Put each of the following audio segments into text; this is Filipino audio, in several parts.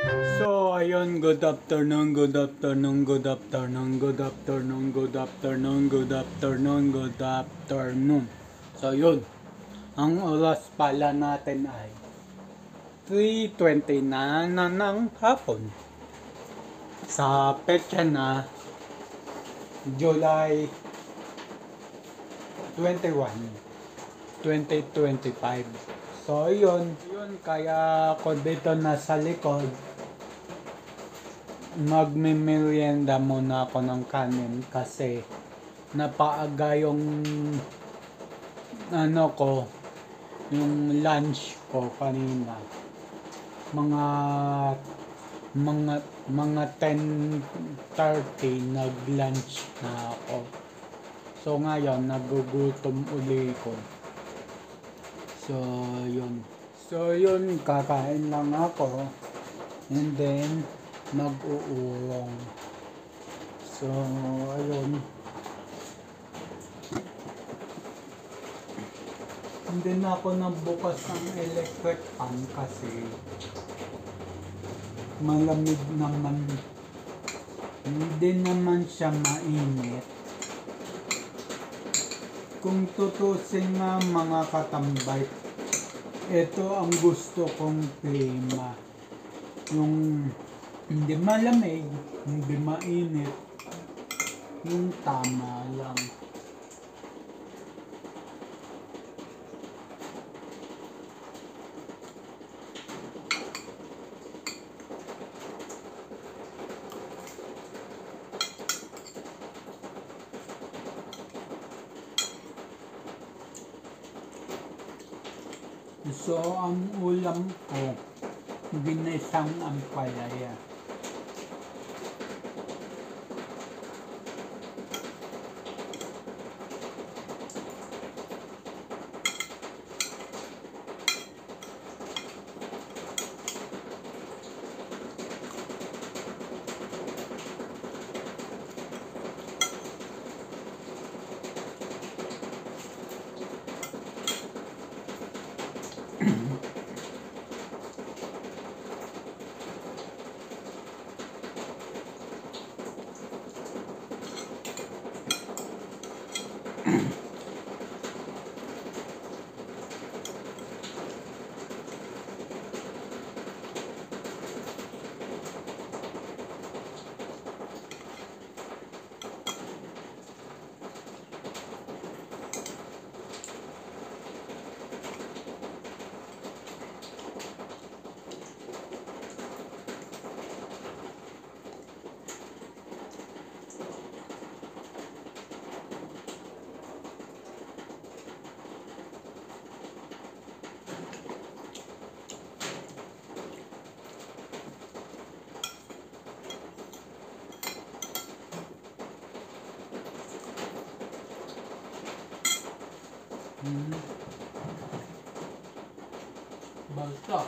So, ayun, good afternoon, good afternoon, good afternoon, good afternoon, good afternoon, good afternoon, good afternoon. So, yun, ang oras pala natin ay 3:20 na ng hapon. Sa petsa na July 21, 2025. So, yun, kaya ako dito na sa likod magme-merienda muna ako ng kanin kasi napaaga yung yung lunch ko kanina. Mga mga 10:30 nag-lunch na ako. So ngayon nagugutom uli ko. So yun, kakain lang ako and then mag-uurong. So, ayun. Hindi na ako nagbukas ng electric fan kasi malamig naman. Hindi naman siya mainit. Kung tutusin nga mga katambay, ito ang gusto kong klima. Yung hindi malamig, hindi mainit, yung tama lang. So, ang ulam ko, ginisang ampalaya. Basta.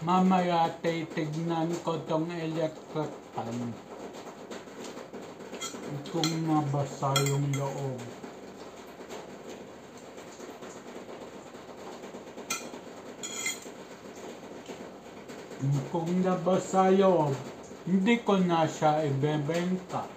Mamaya titignan ko tong electric fan kung nabasa yung loob. Kung nabasa loob, hindi ko na siya ibebenta.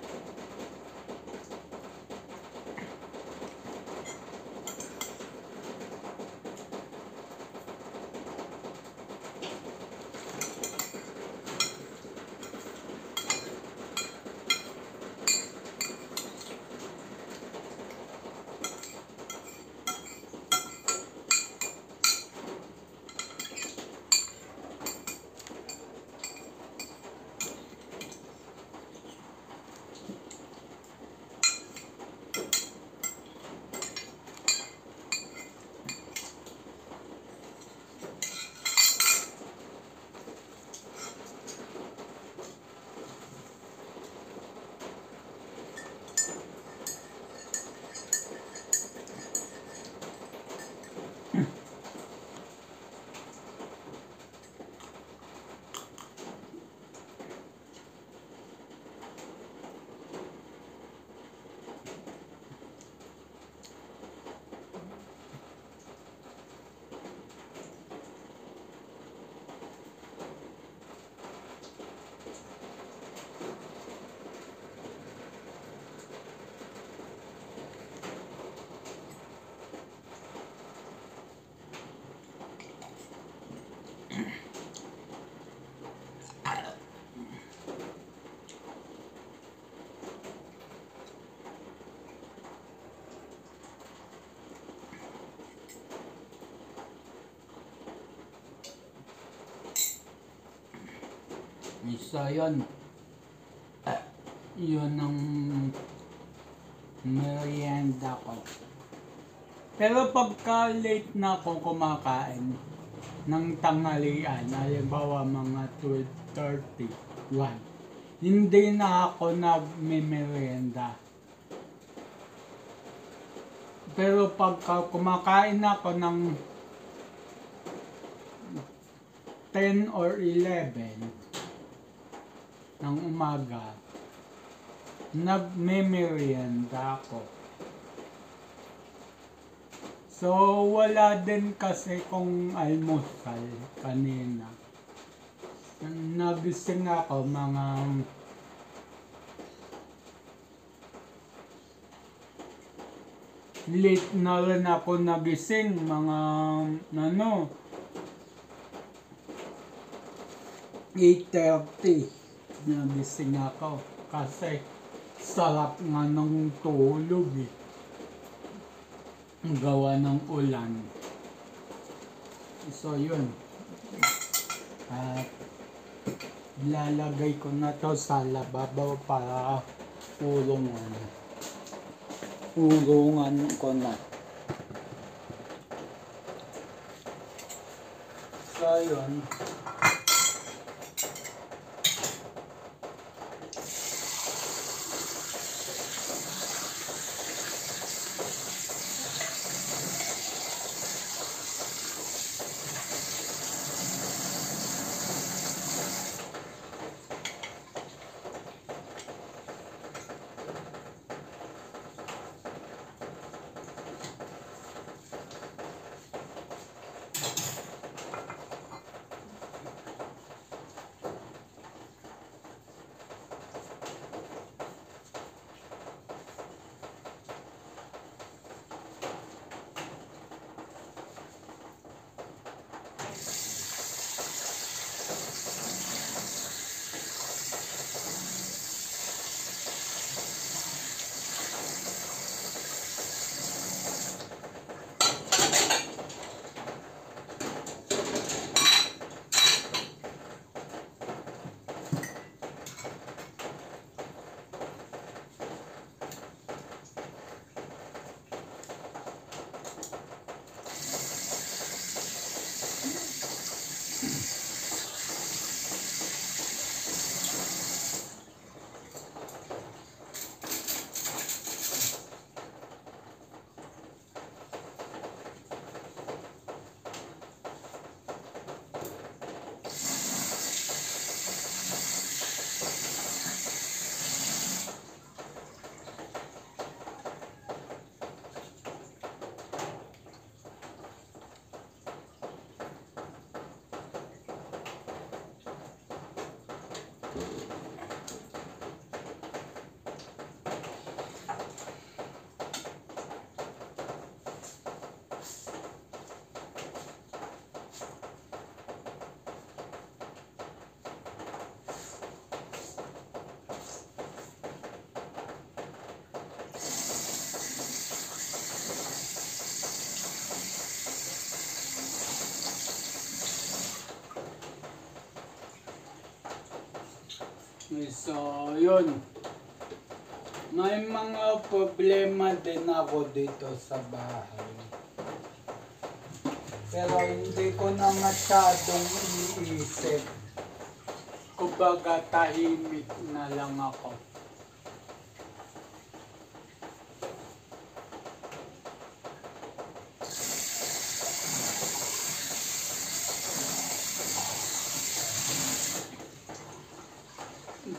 So, yun. Yun ang merienda ko. Pero pagka late na ako kumakain ng tanghalian, halimbawa mga 12:30, 1, hindi na ako nagme-merienda. Pero pagka kumakain ako ng 10 or 11 ng umaga, nagme-merienda ako. So, wala din kasi kung almusal kanina. Nagising ako mga late na rin ako nagising, mga 8:30 nagising ako kasi sarap nga ng tulog eh. Gawa ng ulan. So yun. At lalagay ko na to sa lababaw para ulungan. Ulungan ko na. So yun. So, yun. May mga problema din ako dito sa bahay. Pero hindi ko na masyadong iniisip. Kumbaga tahimik na lang ako.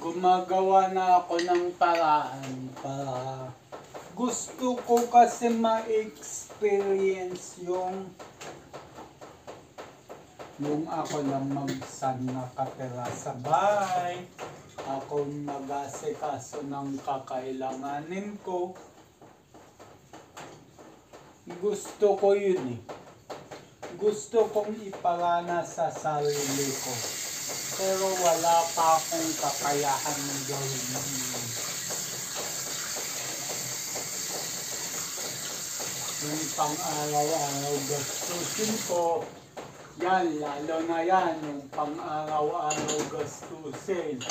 Gumagawa na ako ng paraan para gusto ko kasi ma-experience yung ako lang mag-isa nakatira sa bahay, ako mag-asikaso ng kakailanganin ko. Gusto ko yun eh. Gusto kong ipalana sa sarili ko. Pero wala pa akong kakayahan gawin yun. Yung pang-araw-araw gastusin ko, Yan, lalo na yan, yung pang-araw-araw gastusin.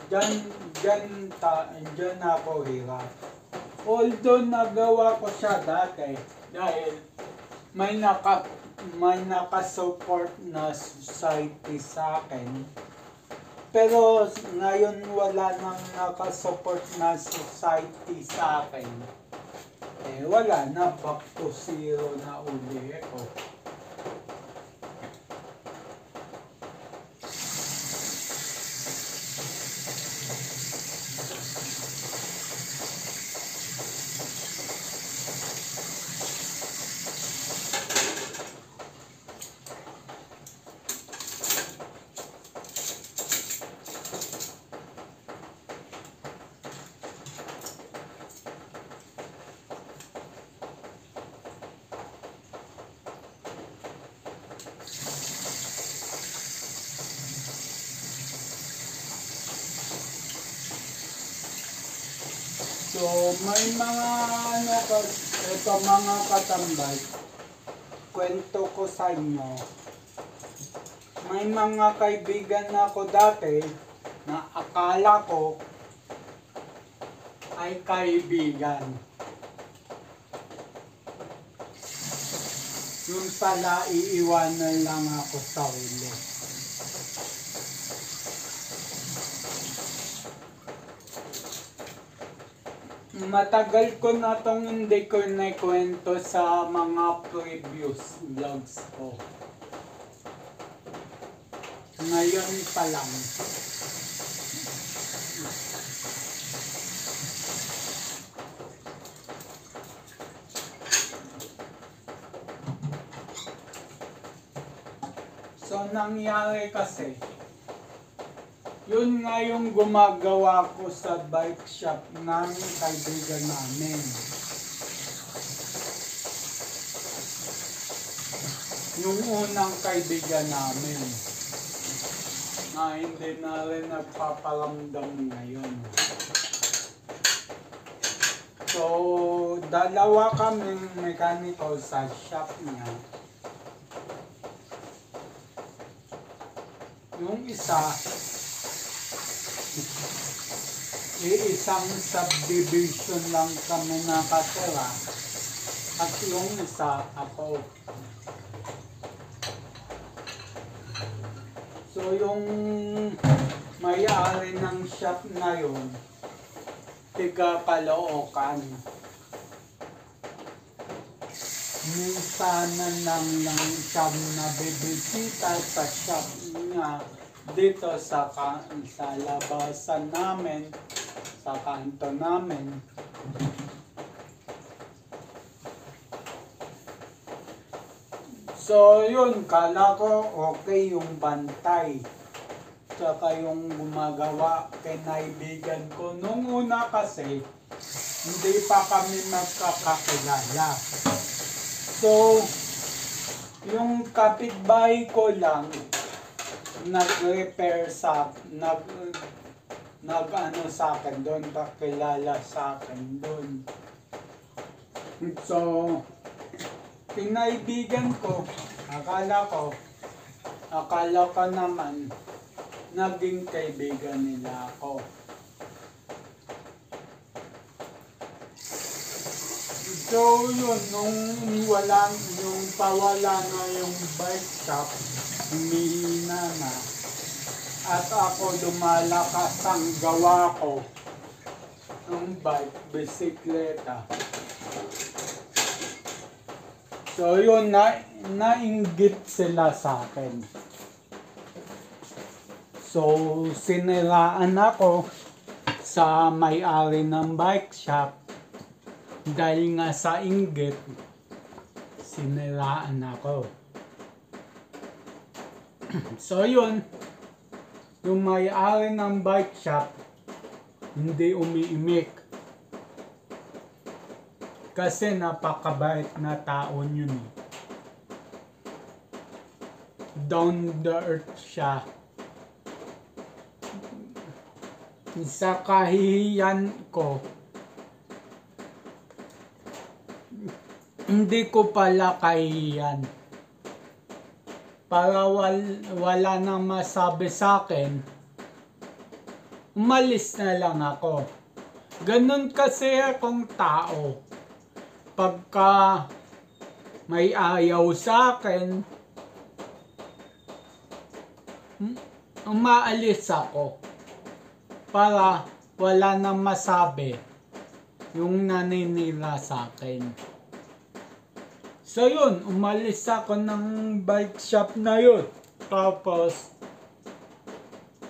Diyan ako hirap. Although nagawa ko siya dati dahil may naka-support na society sa akin. Pero ngayon wala nang naka-support na society sa akin. Wala na, back to zero na uli ko. So, may mga ito mga katambay, kwento ko sa inyo. May mga kaibigan ako dati na akala ko ay kaibigan. Yung pala iiwanan lang ako sa ulo. Matagal ko na itong hindi ko naikwento sa mga previous vlogs ko. Ngayon pa lang. So, nangyari kasi, yun nga yung gumagawa ko sa bike shop ng kaibigan namin. Yung unang kaibigan namin na hindi na rin nagpaparamdam ngayon. So, dalawa kaming mekaniko sa shop niya. Yung isa, iisang subdivision lang kami nakatira at yung isa ako. So yung may-ari ng shop na yun, tiga Caloocan. Minsanan lang siya nabibisita sa shop niya dito sa labasan namin, sa kanto namin. So yun, kala ko okay yung bantay. Tsaka yung gumagawa kay naibigan ko. Nung una kasi, hindi pa kami magkakakilala. So, yung kapitbahay ko lang, nag-repair sa, nag-ano sa akin doon, kakilala sa akin doon. So, pinaibigan ko, akala ko naman, naging kaibigan nila ako. So yun, nung pawala na yung bike shop, humihina na, at ako lumalakas ang gawa ko ng bike, bisikleta. So yun, nainggit sila sa akin. So siniraan ako sa may-ari ng bike shop. Dahil nga sa inggit, siniraan ako. So yun, yung may-ari ng bike shop, hindi umiimik. Kasi napakabait na taon yun. Down the earth siya. Sa kahihiyan ko, hindi ko pala kahihiyan. para wala nang masabi sa akin, umalis na lang ako. Ganun kasi akong tao. Pagka may ayaw sa akin, umaalis ako para wala nang masabi yung naninira sa akin. So yun, umalis ako ng bike shop na yun. Tapos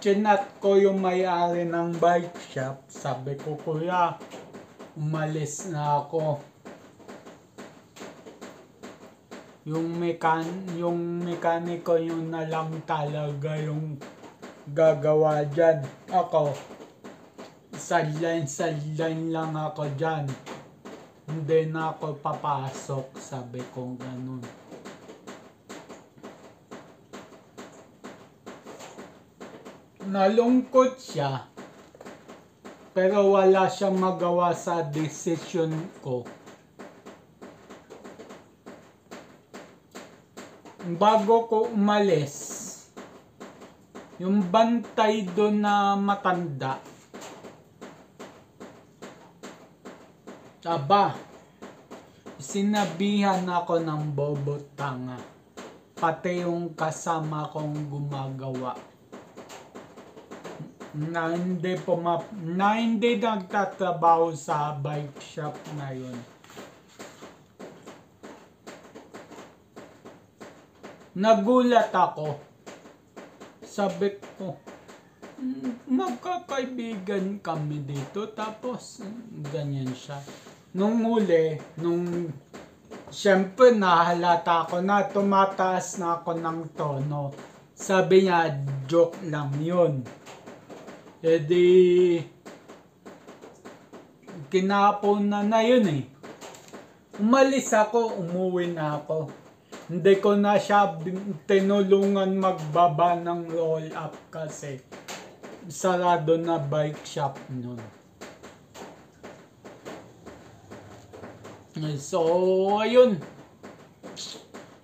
chinat ko yung may-ari ng bike shop. Sabi ko, kuya, umalis na ako. Yung mekaniko yun na lang talaga yung gagawa dyan. Ako, sideline lang ako dyan. Hindi na ako papasok, sabi ko ganun. Nalungkot siya, pero wala siyang magawa sa decision ko. Bago ko umalis, yung bantay doon na matanda, aba, sinabihan ako ng bobo tanga, pati yung kasama kong gumagawa na hindi nagtatrabaho sa bike shop na yun. Nagulat ako. Sabi ko, magkakaibigan kami dito, tapos ganyan siya. Nung siyempre nahalata ko na, tumataas na ako ng tono. Sabi niya, joke lang yun. E di, kinapon na yun eh. Umalis ako, umuwi na ako. Hindi ko na siya tinulungan magbaba ng roll up kasi sarado na bike shop nun. So, ayun.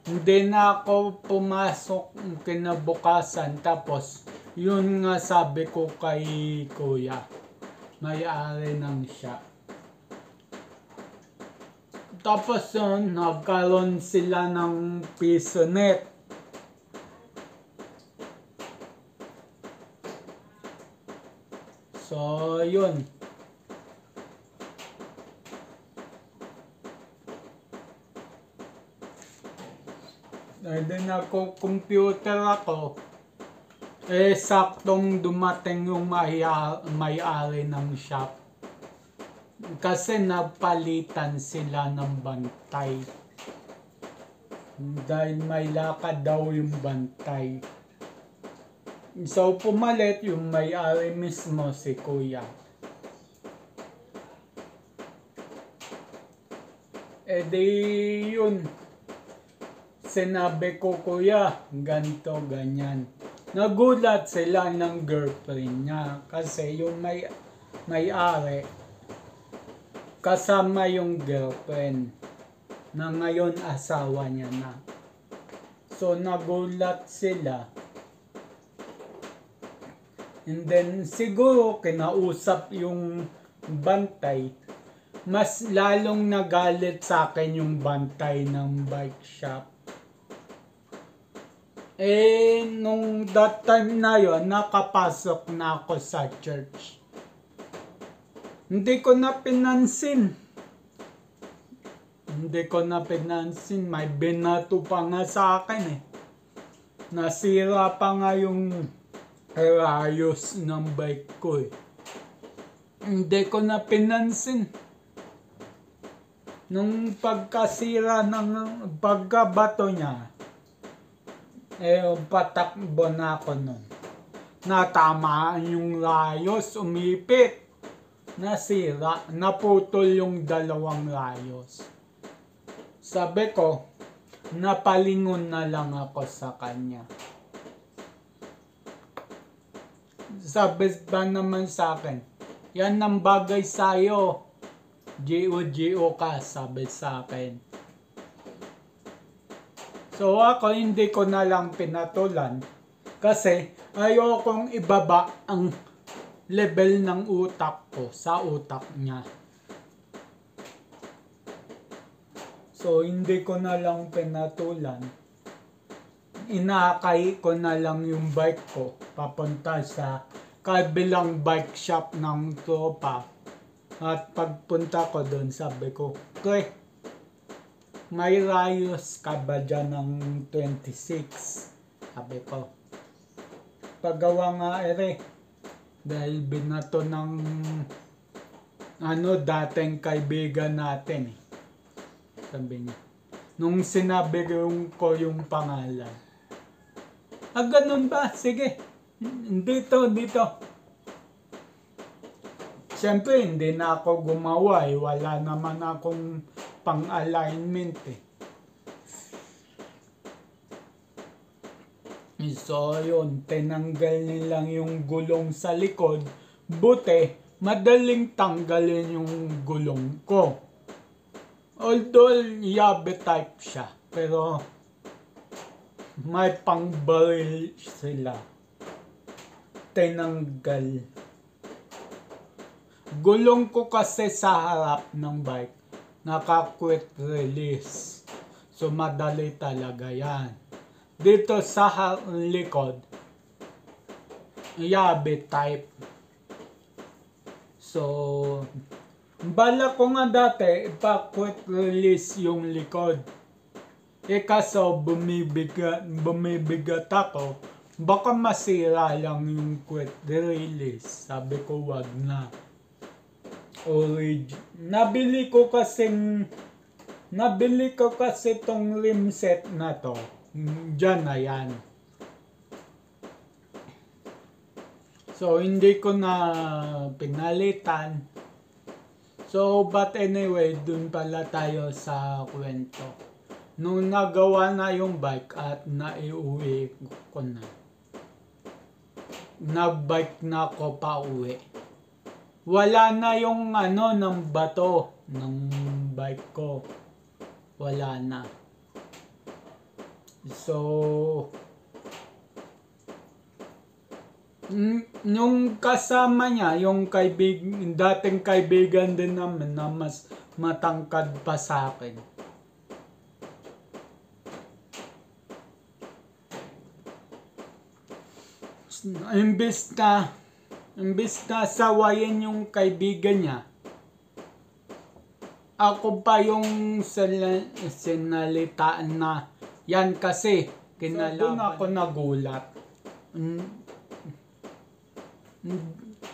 Hindi na ako pumasok kinabukasan. Tapos, yun nga sabi ko kay kuya. May-ari ng shop. Tapos yun, nagkaroon sila ng piso net. So, yun. Then computer ako. Saktong dumating yung may-ari ng shop. Kasi napalitan sila ng bantay. Dahil may lakad daw yung bantay. So pumalit yung may-ari mismo, si kuya. Di yun. Sinabi ko, kuya, ganito, ganyan. Nagulat sila ng girlfriend niya. Kasi yung may-ari kasama yung girlfriend na ngayon asawa niya na. So nagulat sila. And then siguro kinausap yung bantay. Mas lalong nagalit sa akin yung bantay ng bike shop. Nung that time na yon, nakapasok na ako sa church. Hindi ko na pinansin. May binato pa nga sa akin eh. Nasira pa nga yung rayos ng bike ko eh. Hindi ko na pinansin. Nung pagkasira ng pagkabato niya, patakbo na ako nun. Natamaan yung rayos, umipit. Nasira, naputol yung dalawang rayos. Sabi ko, napalingon na lang ako sa kanya. Sabi ba naman sa akin, yan ang bagay sa'yo. G.O. ka, sabi sa akin. So ako hindi ko na lang pinatulan kasi ayokong ibaba ang level ng utak ko sa utak niya. So hindi ko na lang pinatulan. Inakay ko na lang yung bike ko papunta sa kabilang bike shop ng tropa. At pagpunta ko doon, sabi ko, "Pre, may rayos ka ba dyan ng 26?" Sabi ko. Paggawa nga ere. Dahil binato ng dating kaibigan natin eh. Sabi niya. Nung sinabi ko yung pangalan. Ganun ba? Sige. Dito. Siyempre, hindi na ako gumawa eh. Wala naman akong pang-alignment eh. So, yun. Tinanggal nilang yung gulong sa likod. Buti, madaling tanggalin yung gulong ko. Although, yabe type siya. Pero, may pang-baril sila. Tinanggal. Gulong ko kasi sa harap ng bike, naka-quick release. So, madali talaga yan. Dito sa likod, yabe type. So, bala ko nga dati, ipa-quick release yung likod. Kaso bumibigat ako, baka masira lang yung quick release. Sabi ko, wag na. Nabili ko kasi tong rim set na to. Diyan na yan. So, hindi ko na pinalitan. So, but anyway, dun pala tayo sa kwento. Nung nagawa na yung bike at naiuwi ko na. Nag-bike na ako pa uwi. Wala na yung ng bato ng bike ko. Wala na. So, nung kasama niya, yung dating kaibigan din naman na mas matangkad pa sa akin. Imbis na sawayin yung kaibigan niya, ako pa yung sinalitaan na yan kasi kinalaban. So, doon ako nagulat.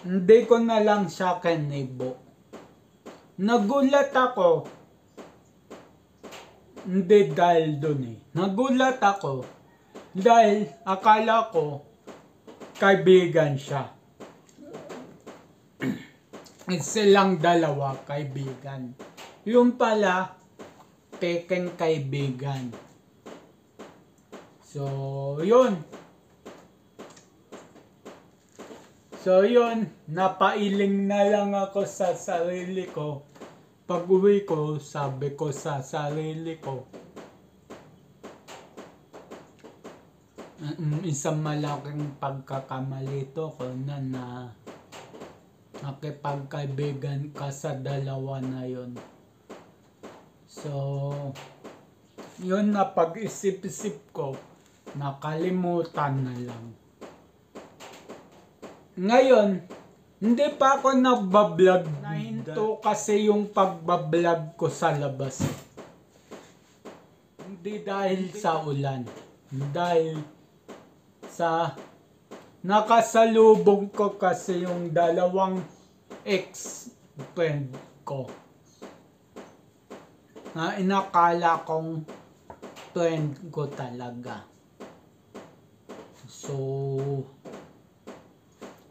Hindi ko na lang siya kinibo. Nagulat ako. Hindi dahil doon eh. Nagulat ako dahil akala ko kaibigan siya. Silang dalawa kaibigan. Yung pala, peking kaibigan. So, yun. Napailing na lang ako sa sarili ko. Pag uwi ko, sabi ko sa sarili ko, isang malaking pagkakamali to ko na nakipagkaibigan ka sa dalawa na yun. So, yun na pag-isip-isip ko, nakalimutan na lang. Ngayon, hindi pa ako nagbablog. Nahinto kasi yung pagbablog ko sa labas. Hindi dahil sa ulan. Dahil sa nakasalubong ko kasi yung dalawang ex-friend ko na inakala kong friend ko talaga. So,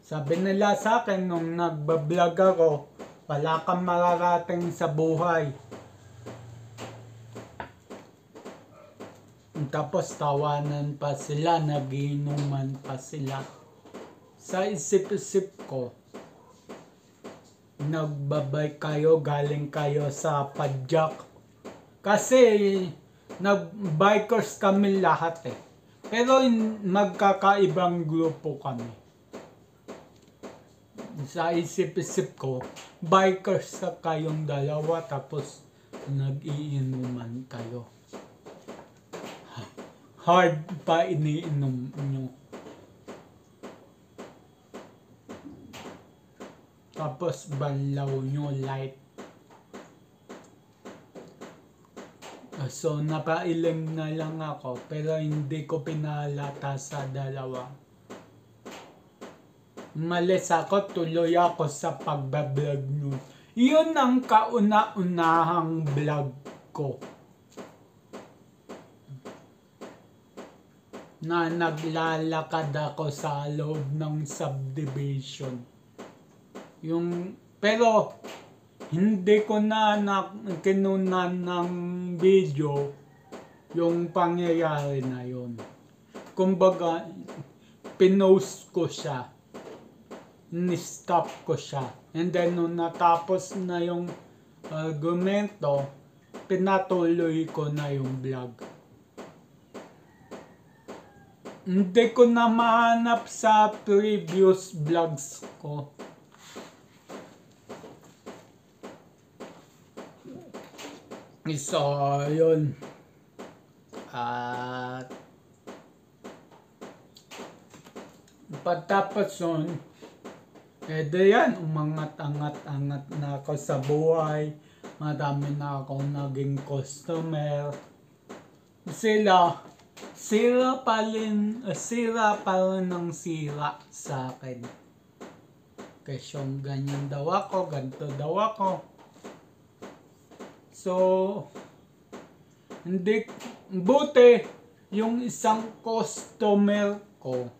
sabi nila sa akin nung nagbablog ako, wala kang mararating sa buhay. Tapos tawanan pa sila, nagiinuman pa sila. Sa isip-isip ko, nagbabay kayo, galing kayo sa padyak. Kasi Nag-bikers kami lahat eh. Pero magkakaibang grupo kami. Sa isip-isip ko, bikers sa kayong dalawa tapos nag-iinuman kayo. Hard pa iniinom nyo. Tapos balaw nyo light. So napailim na lang ako pero hindi ko pinalata sa dalawa. Malis ako, tuloy ako sa pagbablog nyo. Yun ang kauna-unahang vlog ko. Na naglalakad ako sa loob ng subdivision. Pero hindi ko na kinunan ng video yung pangyayari na yun. Kumbaga, pinost ko siya. Ni-stop ko siya. And then, nung natapos na yung argumento, pinatuloy ko na yung vlog. Hindi ko na mahanap sa previous vlogs ko. So, yun. At pagtapos yun, yan, umangat-angat-angat na ako sa buhay. Marami na akong naging customer. Sira pa rin ng sira sa akin. Kasi yung ganyan daw ako, ganito daw ako. So, buti yung isang customer ko,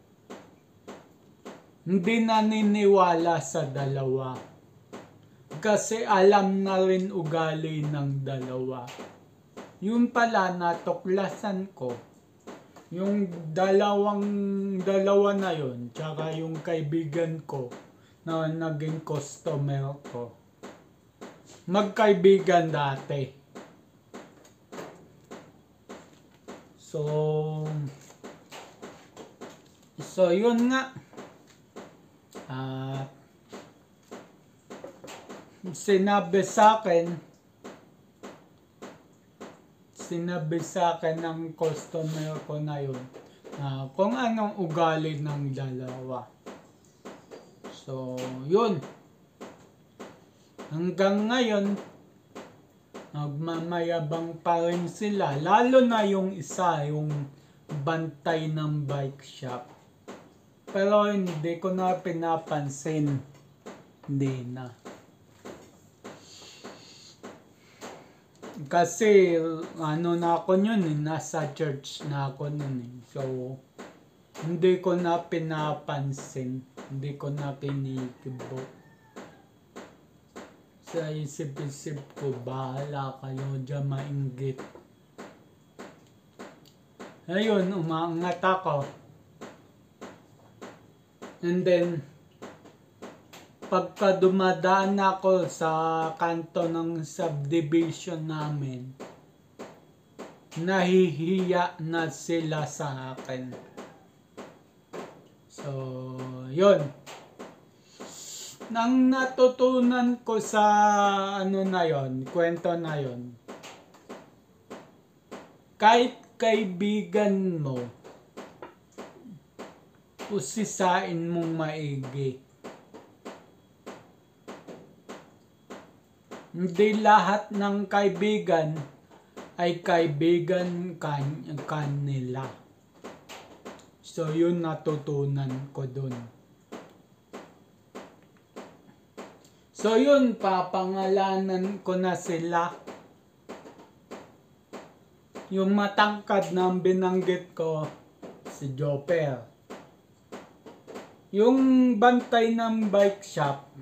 hindi naniniwala sa dalawa. Kasi alam na rin ugali ng dalawa. Yun pala, natuklasan ko, yung dalawa na yun, tsaka yung kaibigan ko na naging customer ko. Magkaibigan dati. So yun nga. Sinabi sa akin ng customer ko na yun kung anong ugali ng dalawa. So yun. Hanggang ngayon, nagmamayabang pa rin sila. Lalo na yung isa, yung bantay ng bike shop. Pero hindi ko na pinapansin. Hindi na. Kasi, na ako yun nasa church na ako nun So, hindi ko na pinapansin. Hindi ko na kinikibo. Sa isip-isip ko, bahala kayo dyan mainggit. Ayun, umaangat ako. And then, pagka dumadaan ako sa kanto ng subdivision namin, nahihiya na sila sa akin. So, yun. Nang natutunan ko sa kwento na yon, kahit kaibigan mo, usisain mong maigi. Hindi lahat ng kaibigan ay kaibigan kanila. So yun natutunan ko dun. So yun, papangalanan ko na sila. Yung matangkad na binanggit ko, si Joper. Yung bantay ng bike shop,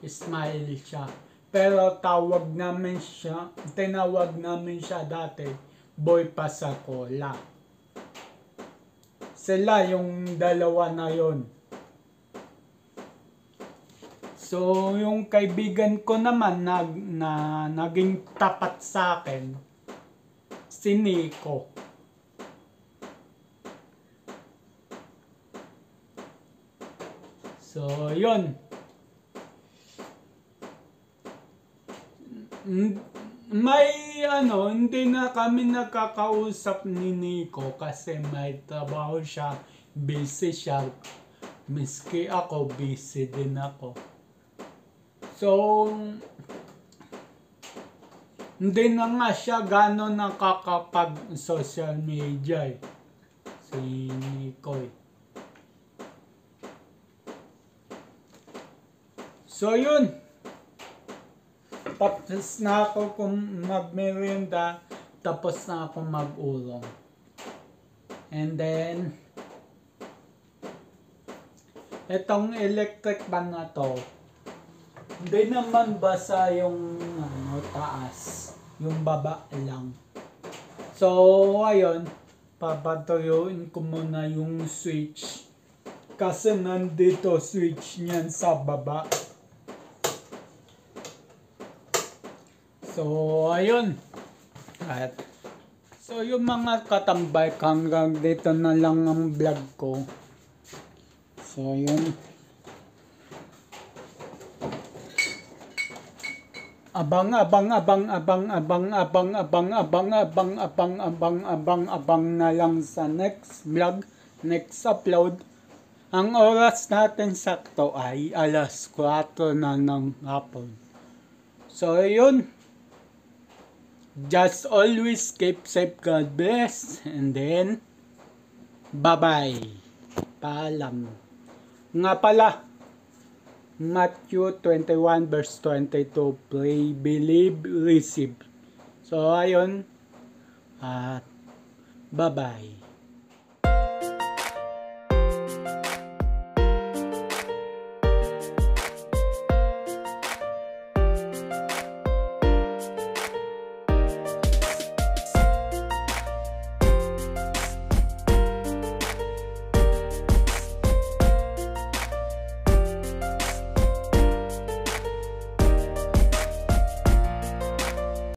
Ismail siya. Pero tinawag namin siya dati, Boy Pasacola. Sila yung dalawa na yon. So, yung kaibigan ko naman na naging tapat sa akin, si Nico. So, yun. May hindi na kami nakakausap ni Nico kasi may trabaho siya, busy siya. Miski ako, busy din ako. So, hindi na nga siya gano'n nakakapag social media si Nico So, yun. Tapos na ako kung magmerienda, tapos na ako mag-ulong. And then, itong electric fan na to, hindi naman basa yung taas, yung baba lang. So, ayun, papatuyuin ko muna yung switch. Kasi nandito switch niyan sa baba. So, ayun. So, yung mga katambay, hanggang dito na lang ang vlog ko. So, ayun. Abang na lang sa next vlog, next upload. Ang oras natin sakto ay 4:00 na ng hapon. So, yun. Just always keep safe, God bless, and then, bye-bye. Paalam. Nga pala, Matthew 21 verse 22, pray, believe, receive. So, ayun, at bye-bye.